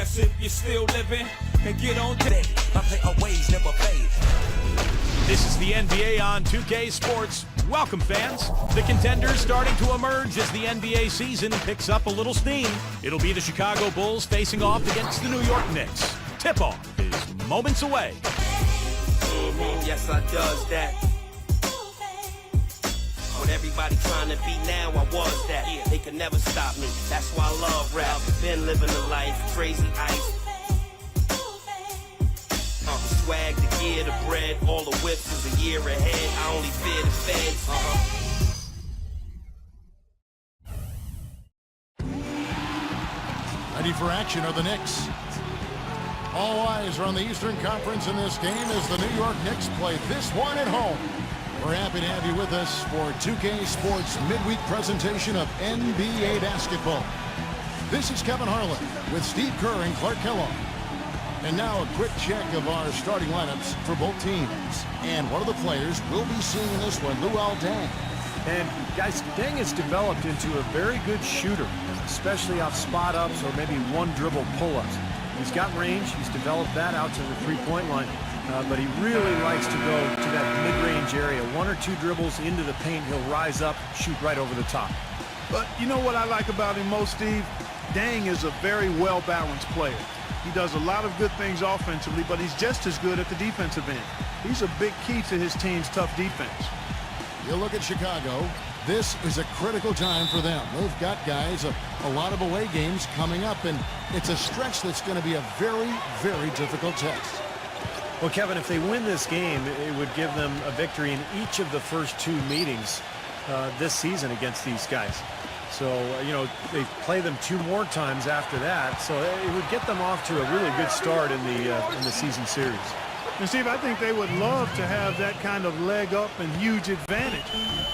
progress if you're still living. And get on today. My play always never fade. This is the NBA on 2K Sports. Welcome, fans. The contenders starting to emerge as the NBA season picks up a little steam. It'll be the Chicago Bulls facing off against the New York Knicks. Tip-off is moments away. Yes, I does that. What everybody trying to be now, I was that. They could never stop me. That's why I love rap. Been living a life, crazy ice. Swag, the gear, the bread, all the whips is a year ahead. I only fear the feds. Ready for action are the Knicks. All eyes are on the Eastern Conference in this game as the New York Knicks play this one at home. We're happy to have you with us for 2K Sports midweek presentation of NBA basketball. This is Kevin Harlan with Steve Kerr and Clark Kellogg. And now a quick check of our starting lineups for both teams. And one of the players we'll be seeing in this one, Luol Deng. And guys, Deng has developed into a very good shooter, especially off spot ups or maybe one dribble pull-ups. He's got range, he's developed that out to the three-point line, but he really likes to go to that mid-range area. One or two dribbles into the paint, he'll rise up, shoot right over the top. But you know what I like about him most, Steve? Deng is a very well-balanced player. He does a lot of good things offensively, but he's just as good at the defensive end. He's a big key to his team's tough defense. You look at Chicago, this is a critical time for them. They've got guys, a lot of away games coming up, and it's a stretch that's going to be a very, very difficult test. Well, Kevin, if they win this game, it would give them a victory in each of the first two meetings this season against these guys. So, you know, they play them two more times after that, so it would get them off to a really good start in the season series. And Steve, I think they would love to have that kind of leg up and huge advantage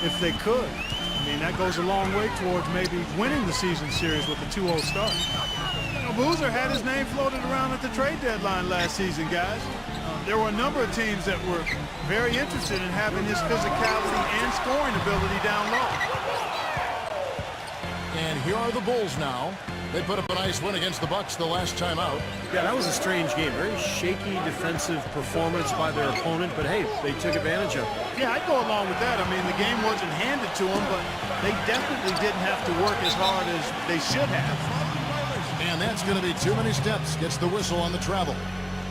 if they could. I mean, that goes a long way towards maybe winning the season series with a 2-0 start. You know, Boozer had his name floated around at the trade deadline last season, guys. There were a number of teams that were very interested in having his physicality and scoring ability down low. And here are the Bulls now. They put up a nice win against the Bucks the last time out. Yeah, that was a strange game. Very shaky defensive performance by their opponent, but hey, they took advantage of it. Yeah, I'd go along with that. I mean, the game wasn't handed to them, but they definitely didn't have to work as hard as they should have. And that's going to be too many steps. Gets the whistle on the travel.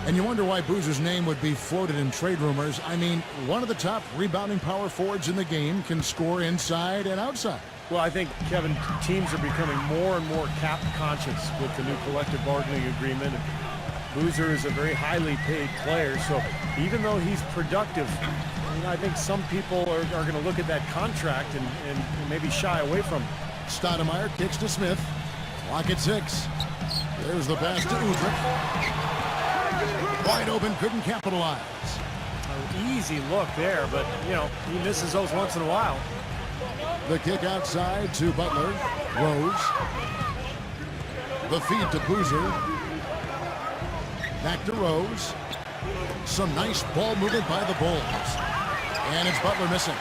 And you wonder why Boozer's name would be floated in trade rumors. I mean, one of the top rebounding power forwards in the game can score inside and outside. Well, I think, Kevin, teams are becoming more and more cap conscious with the new collective bargaining agreement. Boozer is a very highly paid player, so even though he's productive, I think some people are going to look at that contract and maybe shy away from it. Stoudemire kicks to Smith. Clock at 6. There's the pass to Udrih. Wide open, couldn't capitalize. An easy look there, but, you know, he misses those once in a while. The kick outside to Butler. Rose. The feed to Boozer. Back to Rose. Some nice ball movement by the Bulls. And it's Butler missing.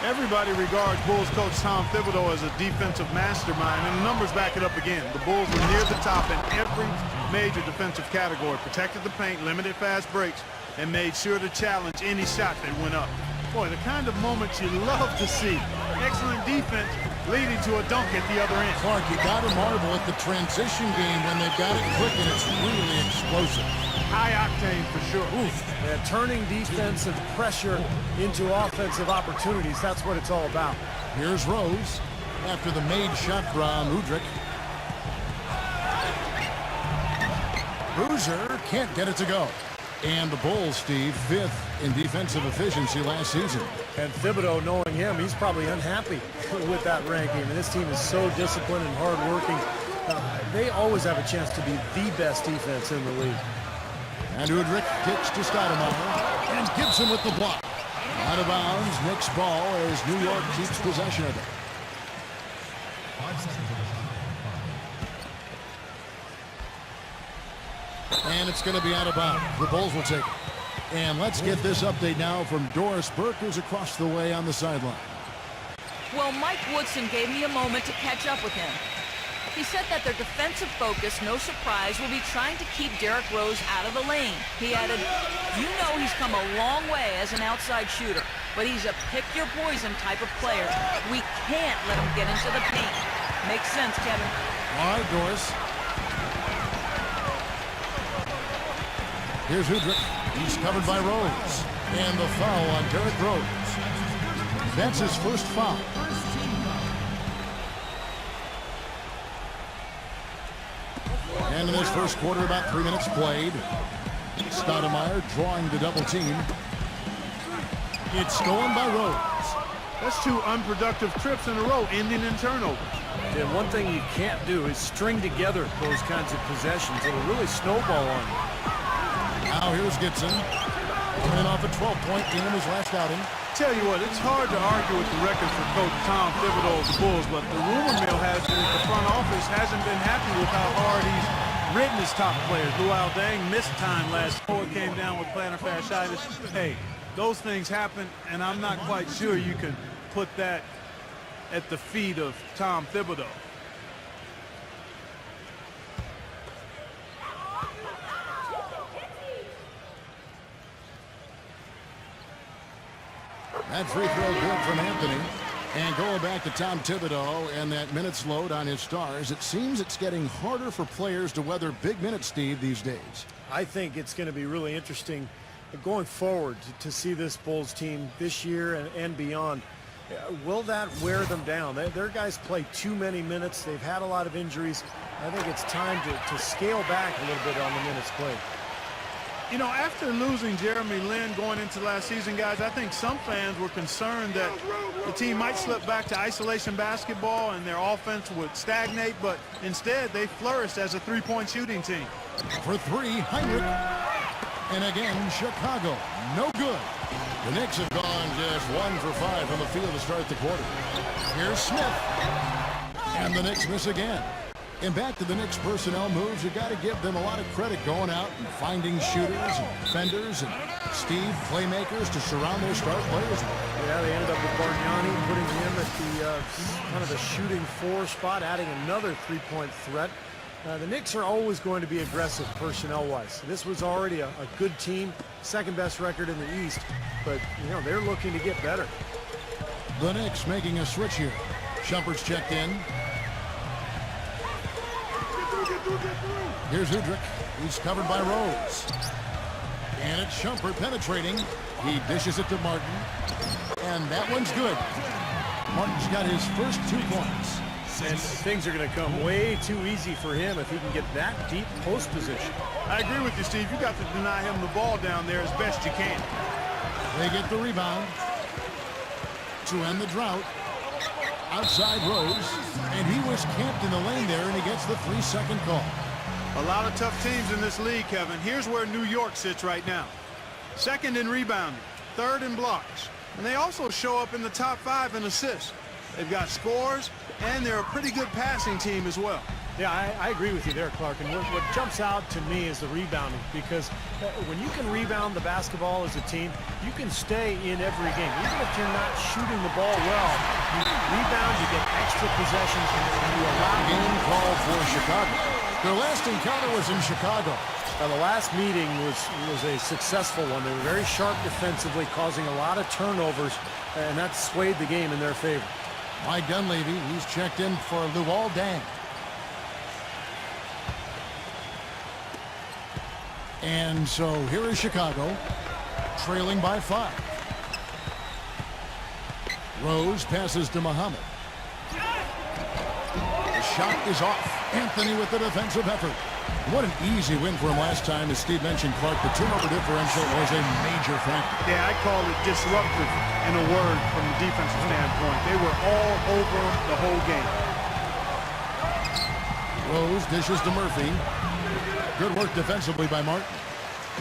Everybody regards Bulls coach Tom Thibodeau as a defensive mastermind, and the numbers back it up again. The Bulls were near the top in every major defensive category. Protected the paint, limited fast breaks, and made sure to challenge any shot that went up. Boy, the kind of moments you love to see. Excellent defense leading to a dunk at the other end. Clark, you got to marvel at the transition game when they've got it clicking. It's really explosive. High octane for sure. Oof. Yeah, turning defensive pressure into offensive opportunities. That's what it's all about. Here's Rose after the made shot from Udrih. Boozer can't get it to go. And the Bulls, Steve, 5th in defensive efficiency last season. And Thibodeau, knowing him, he's probably unhappy with that ranking. And this team is so disciplined and hardworking. They always have a chance to be the best defense in the league. And Udrih kicks to Stoudemire. And Gibson with the block. Out of bounds, Knicks ball as New York keeps possession of it. And it's going to be out of bounds. The Bulls will take it. And let's get this update now from Doris Burke, who's across the way on the sideline. Well, Mike Woodson gave me a moment to catch up with him. He said that their defensive focus, no surprise, will be trying to keep Derrick Rose out of the lane. He added, "You know he's come a long way as an outside shooter, but he's a pick-your-poison type of player. We can't let him get into the paint." Makes sense, Kevin. All right, Doris. Here's Udrich. He's covered by Rose. And the foul on Derrick Rose. That's his first foul. And in this first quarter, about 3 minutes played. Stoudemire drawing the double team. It's stolen by Rose. That's 2 unproductive trips in a row, ending in turnovers. And one thing you can't do is string together those kinds of possessions. It'll really snowball on you. Now here's Gibson. Coming off a 12-point game his last outing. Tell you what, it's hard to argue with the record for Coach Tom Thibodeau of the Bulls, but the rumor mill has it that the front office hasn't been happy with how hard he's ridden his top players. Luol Deng missed time last year. Came down with plantar fasciitis. Hey, those things happen, and I'm not quite sure you can put that at the feet of Tom Thibodeau. That free throw good from Anthony. And going back to Tom Thibodeau and that minutes load on his stars, it seems it's getting harder for players to weather big minutes, Steve, these days. I think it's going to be really interesting going forward to see this Bulls team this year and beyond. Will that wear them down? Their guys play too many minutes. They've had a lot of injuries. I think it's time to scale back a little bit on the minutes played. You know, after losing Jeremy Lin going into last season, guys, I think some fans were concerned that the team might slip back to isolation basketball and their offense would stagnate, but instead they flourished as a three-point shooting team. For 3, Heinrich. And again, Chicago, no good. The Knicks have gone just 1 for 5 from the field to start the quarter. Here's Smith. And the Knicks miss again. And back to the Knicks personnel moves, you got to give them a lot of credit going out and finding shooters and defenders and Steve playmakers to surround their star players. Yeah, they ended up with Bargnani, putting him at the kind of the shooting 4 spot, adding another three-point threat. The Knicks are always going to be aggressive personnel-wise. This was already a good team, second best record in the East, but you know they're looking to get better. The Knicks making a switch here. Shumpert's checked in. Here's Udrich. He's covered by Rose. And it's Shumpert penetrating. He dishes it to Martin. And that one's good. Martin's got his first 2 points. And things are going to come way too easy for him if he can get that deep post position. I agree with you, Steve. You got to deny him the ball down there as best you can. They get the rebound to end the drought. Outside Rose, and he was camped in the lane there, and he gets the 3-second call. A lot of tough teams in this league, Kevin. Here's where New York sits right now. 2nd in rebounding, 3rd in blocks. And they also show up in the top 5 in assists. They've got scores, and they're a pretty good passing team as well. Yeah, I agree with you there, Clark. And what jumps out to me is the rebounding, because when you can rebound the basketball as a team, you can stay in every game. Even if you're not shooting the ball well, you rebound, you get extra possessions, and you allow Game call for Chicago. Their last encounter was in Chicago. Now, the last meeting was a successful one. They were very sharp defensively, causing a lot of turnovers, and that swayed the game in their favor. Mike Dunleavy, he's checked in for Luol Deng. And so here is Chicago, trailing by 5. Rose passes to Muhammad. The shot is off. Anthony with the defensive effort. What an easy win for him last time. As Steve mentioned, Clark, the turnover differential was a major factor. Yeah, I call it disruptive in a word from the defensive standpoint. They were all over the whole game. Rose dishes to Murphy. Good work defensively by Martin.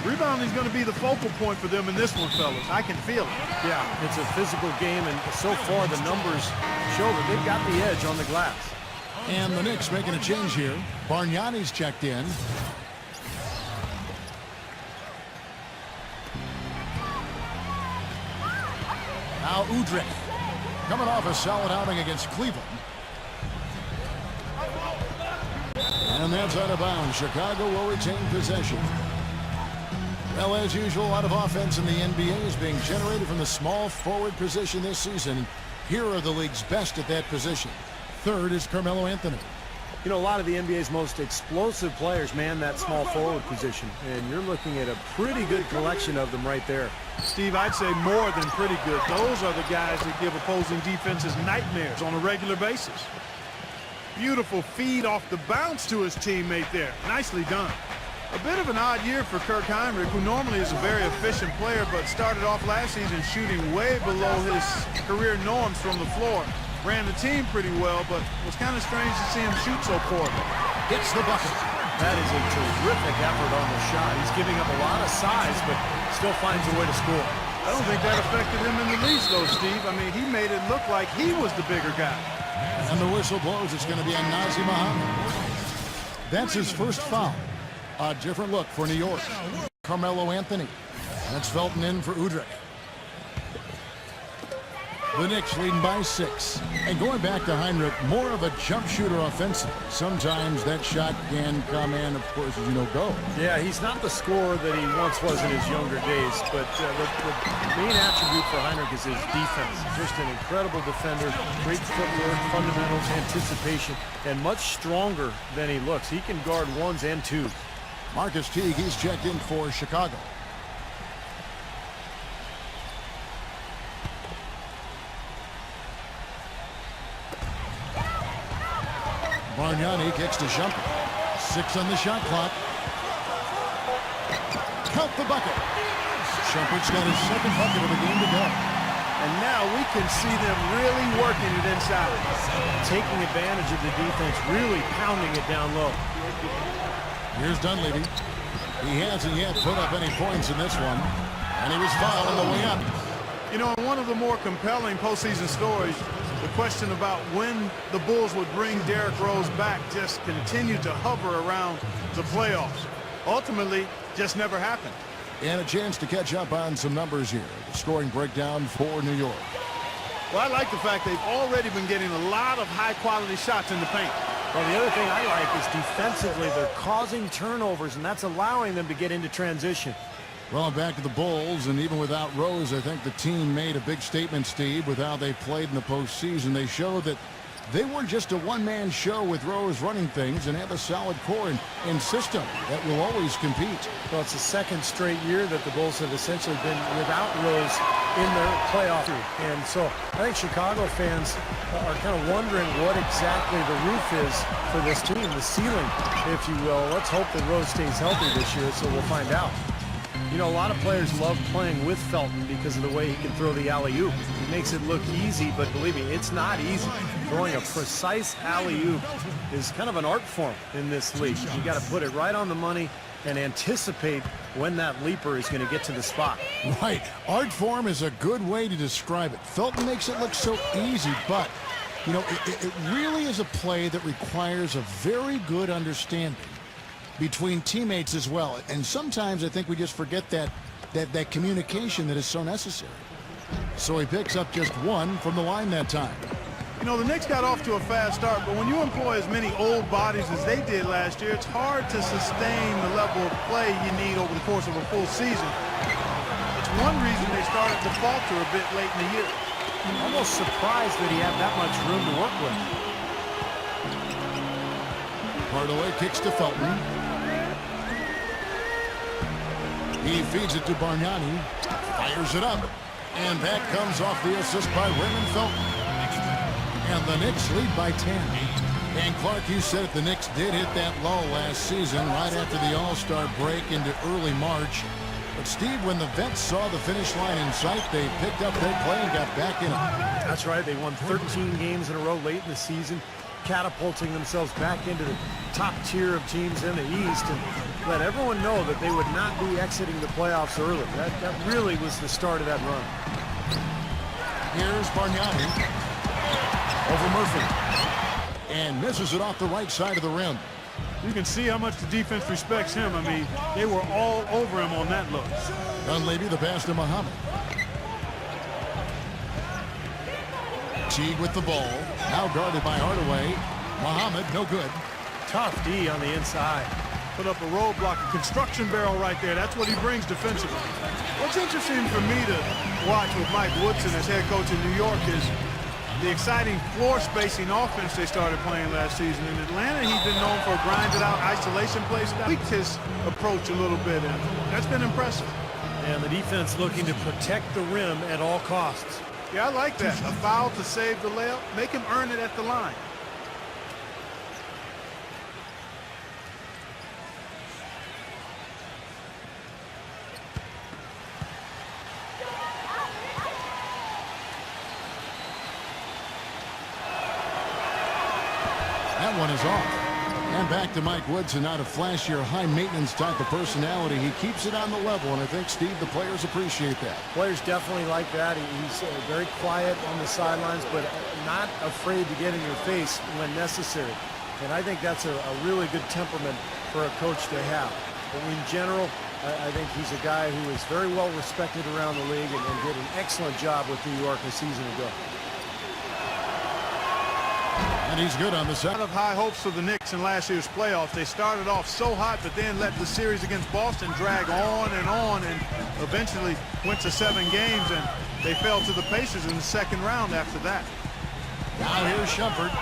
Rebounding is going to be the focal point for them in this one, fellas. I can feel it. Yeah, it's a physical game, and so far the numbers show that they've got the edge on the glass. And the Knicks making a change here. Bargnani's checked in. Now Udrich, coming off a solid outing against Cleveland. And that's out of bounds. Chicago will retain possession. Well, as usual, a lot of offense in the NBA is being generated from the small forward position this season. Here are the league's best at that position. Third is Carmelo Anthony. You know, a lot of the NBA's most explosive players man that small forward position, and you're looking at a pretty good collection of them right there. Steve, I'd say more than pretty good. Those are the guys that give opposing defenses nightmares on a regular basis. Beautiful feed off the bounce to his teammate there. Nicely done. A bit of an odd year for Kirk Hinrich, who normally is a very efficient player, but started off last season shooting way below his career norms from the floor. Ran the team pretty well, but it was kind of strange to see him shoot so poorly. Gets the bucket. That is a terrific effort on the shot. He's giving up a lot of size, but still finds a way to score. I don't think that affected him in the least, though, Steve. I mean, he made it look like he was the bigger guy. And the whistle blows. It's going to be on Nazr Mohammed. That's his first foul. A different look for New York. Carmelo Anthony. That's Felton in for Udrih. The Knicks leading by 6. And going back to Hinrich, more of a jump shooter offensive. Sometimes that shot can come in, of course, as you know, go. Yeah, he's not the scorer that he once was in his younger days, but the main attribute for Hinrich is his defense. Just an incredible defender, great footwork, fundamentals, anticipation, and much stronger than he looks. He can guard ones and twos. Marcus Teague, he's checked in for Chicago. Bargnani kicks to Shumpert. 6 on the shot clock. Count the bucket. Shumpert's got his second bucket of the game to go. And now we can see them really working it inside. Taking advantage of the defense, really pounding it down low. Here's Dunleavy. He hasn't yet put up any points in this one. And he was fouled on the way up. You know, one of the more compelling postseason stories, the question about when the Bulls would bring Derrick Rose back just continued to hover around the playoffs. Ultimately, just never happened. And a chance to catch up on some numbers here. The scoring breakdown for New York. Well, I like the fact they've already been getting a lot of high-quality shots in the paint. Well, the other thing I like is defensively, they're causing turnovers, and that's allowing them to get into transition. Well, back to the Bulls, and even without Rose, I think the team made a big statement, Steve, with how they played in the postseason. They showed that they weren't just a one-man show with Rose running things and have a solid core and system that will always compete. Well, it's the second straight year that the Bulls have essentially been without Rose in their playoff. And so I think Chicago fans are kind of wondering what exactly the roof is for this team, the ceiling, if you will. Let's hope that Rose stays healthy this year, so we'll find out. You know, a lot of players love playing with Felton because of the way he can throw the alley-oop. He makes it look easy, but believe me, it's not easy. Throwing a precise alley-oop is kind of an art form in this league. You got to put it right on the money and anticipate when that leaper is going to get to the spot. Right. Art form is a good way to describe it. Felton makes it look so easy, but, you know, it really is a play that requires a very good understanding between teammates as well. And sometimes I think we just forget that communication that is so necessary. So he picks up just 1 from the line that time. You know, the Knicks got off to a fast start, but when you employ as many old bodies as they did last year, it's hard to sustain the level of play you need over the course of a full season. It's one reason they started to falter a bit late in the year. I'm almost surprised that he had that much room to work with. Hardaway kicks to Felton. He feeds it to Bargnani, fires it up, and that comes off the assist by Raymond Felton. And the Knicks lead by 10. And Clark, you said it, the Knicks did hit that lull last season right after the All-Star break into early March. But Steve, when the vets saw the finish line in sight, they picked up their play and got back in it. That's right, they won 13 games in a row late in the season, catapulting themselves back into the top tier of teams in the East, and let everyone know that they would not be exiting the playoffs early. That really was the start of that run. Here's Bargnani over Murphy, and misses it off the right side of the rim. You can see how much the defense respects him. I mean, they were all over him on that look. Dunleavy the pass to Muhammad. Teague with the ball, now guarded by Hardaway. Muhammad, no good. Tough D on the inside. Put up a roadblock, a construction barrel right there. That's what he brings defensively. What's interesting for me to watch with Mike Woodson as head coach in New York is the exciting floor spacing offense they started playing last season. In Atlanta, he's been known for grinded out isolation plays. Tweaked his approach a little bit, and that's been impressive. And the defense looking to protect the rim at all costs. Yeah, I like that. A foul to save the layup. Make him earn it at the line. That one is off. And back to Mike Woodson, not a flashier, high-maintenance type of personality. He keeps it on the level, and I think, Steve, the players appreciate that. Players definitely like that. He's very quiet on the sidelines, but not afraid to get in your face when necessary. And I think that's a really good temperament for a coach to have. But in general, I think he's a guy who is very well respected around the league and did an excellent job with New York a season ago. And he's good on the A side. lot of high hopes for the Knicks in last year's playoffs. They started off so hot, but then let the series against Boston drag on, and eventually went to 7 games, and they fell to the Pacers in the second round after that. Now here's Shumpert,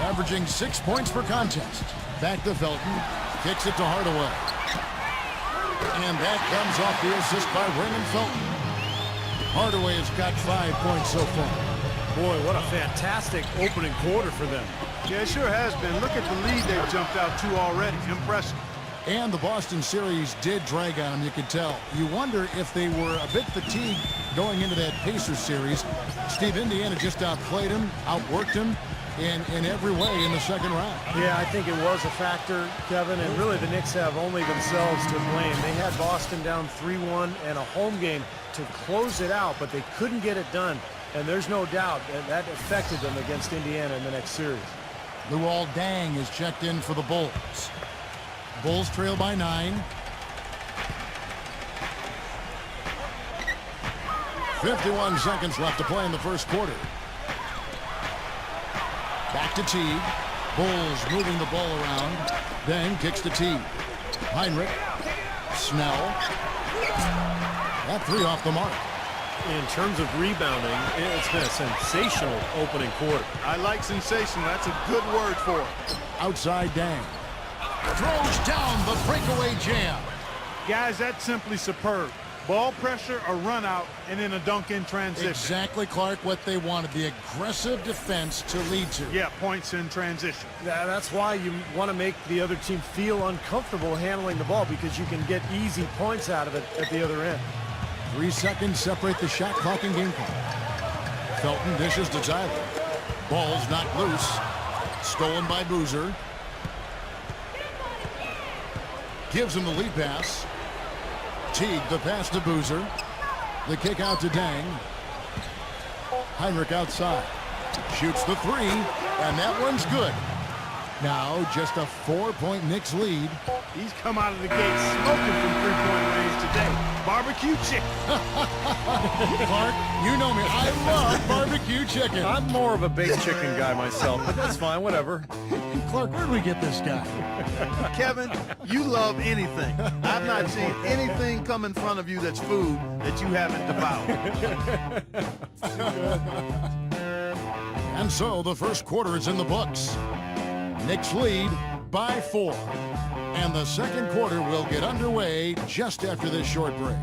averaging 6 points per contest. Back to Felton, kicks it to Hardaway. And that comes off the assist by Raymond Felton. Hardaway has got 5 points so far. Boy, what a fantastic opening quarter for them. Yeah, it sure has been. Look at the lead they've jumped out to already. Impressive. And the Boston series did drag on them, you could tell. You wonder if they were a bit fatigued going into that Pacers series. Steve, Indiana just outplayed him, outworked him in every way in the second round. Yeah, I think it was a factor, Kevin, and really the Knicks have only themselves to blame. They had Boston down 3-1 and a home game to close it out, but they couldn't get it done. And there's no doubt that affected them against Indiana in the next series. Luol Deng is checked in for the Bulls. Bulls trail by 9. 51 seconds left to play in the first quarter. Back to Teague. Bulls moving the ball around. Deng kicks to Teague. Heinrich. Snell. That 3 off the mark. In terms of rebounding, it's been a sensational opening quarter. I like sensational. That's a good word for it. Outside Deng. Throws down the breakaway jam. Guys, that's simply superb. Ball pressure, a run out, and then a dunk in transition. Exactly, Clark, what they wanted. The aggressive defense to lead to. Yeah, points in transition. That's why you want to make the other team feel uncomfortable handling the ball, because you can get easy points out of it at the other end. 3 seconds separate the shot clock and game clock. Felton dishes to Tyler. Ball's knocked loose. Stolen by Boozer. Gives him the lead pass. Teague the pass to Boozer. The kick out to Deng. Heinrich outside. Shoots the 3, and that one's good. Now just a 4-point Knicks lead. He's come out of the gate smoking from 3-point range today. Barbecue chicken. Clark, you know me. I love barbecue chicken. I'm more of a baked chicken guy myself, but that's fine, whatever. Clark, where'd we get this guy? Kevin, you love anything. I've not seen anything come in front of you that's food that you haven't devoured. And so the first quarter is in the books. Knicks lead by 4. And the second quarter will get underway just after this short break.